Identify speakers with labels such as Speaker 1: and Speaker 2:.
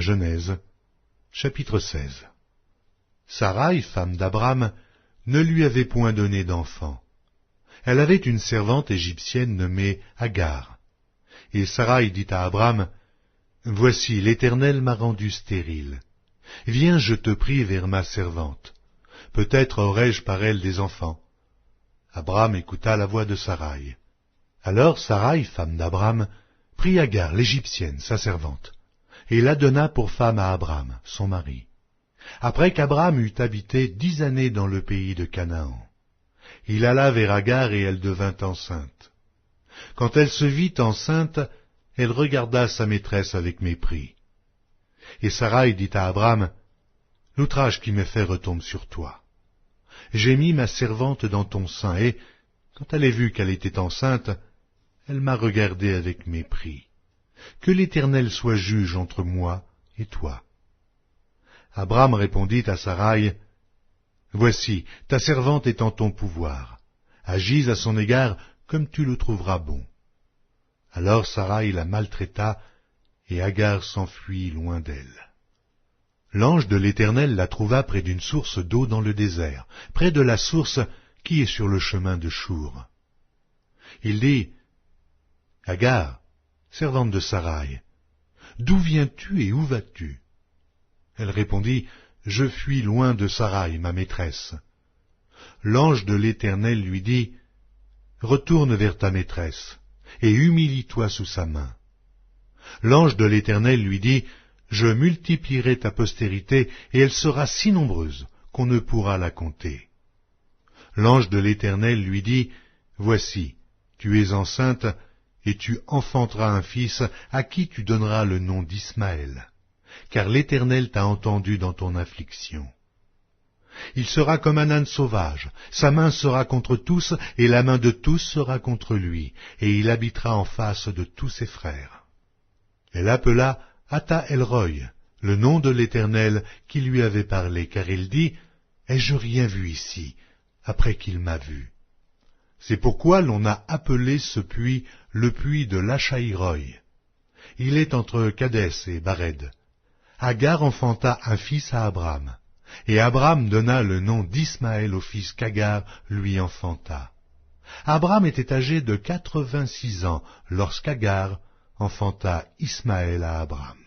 Speaker 1: Genèse, chapitre 16. Saraï, femme d'Abram, ne lui avait point donné d'enfant. Elle avait une servante égyptienne nommée Agar. Et Saraï dit à Abram, « Voici, l'Éternel m'a rendu stérile. Viens, je te prie, vers ma servante. Peut-être aurai-je par elle des enfants. » Abram écouta la voix de Saraï. Alors Saraï, femme d'Abram, prit Agar, l'Égyptienne, sa servante, et la donna pour femme à Abram, son mari. Après qu'Abram eut habité 10 années dans le pays de Canaan, il alla vers Agar et elle devint enceinte. Quand elle se vit enceinte, elle regarda sa maîtresse avec mépris. Et Saraï dit à Abram, « L'outrage qui m'est fait retombe sur toi. J'ai mis ma servante dans ton sein, et, quand elle a vu qu'elle était enceinte, elle m'a regardé avec mépris. Que l'Éternel soit juge entre moi et toi. » Abram répondit à Saraï, « Voici, ta servante est en ton pouvoir. Agis à son égard comme tu le trouveras bon. » Alors Saraï la maltraita, et Agar s'enfuit loin d'elle. L'ange de l'Éternel la trouva près d'une source d'eau dans le désert, près de la source qui est sur le chemin de Chour. Il dit, « Agar, servante de Saraï, d'où viens-tu et où vas-tu » Elle répondit, « Je fuis loin de Saraï, ma maîtresse. » L'ange de l'Éternel lui dit, « Retourne vers ta maîtresse, et humilie-toi sous sa main. » L'ange de l'Éternel lui dit, « Je multiplierai ta postérité, et elle sera si nombreuse qu'on ne pourra la compter. » L'ange de l'Éternel lui dit, « Voici, tu es enceinte, et tu enfanteras un fils à qui tu donneras le nom d'Ismaël, car l'Éternel t'a entendu dans ton affliction. Il sera comme un âne sauvage, sa main sera contre tous, et la main de tous sera contre lui, et il habitera en face de tous ses frères. » Elle appela Ata El-Roy, le nom de l'Éternel qui lui avait parlé, car il dit, « Ai-je rien vu ici, après qu'il m'a vu ?» C'est pourquoi l'on a appelé ce puits le puits de Lachaïroï. Il est entre Kadès et Bared. Agar enfanta un fils à Abram, et Abram donna le nom d'Ismaël au fils qu'Agar lui enfanta. Abram était âgé de 86 ans lorsqu'Agar enfanta Ismaël à Abram.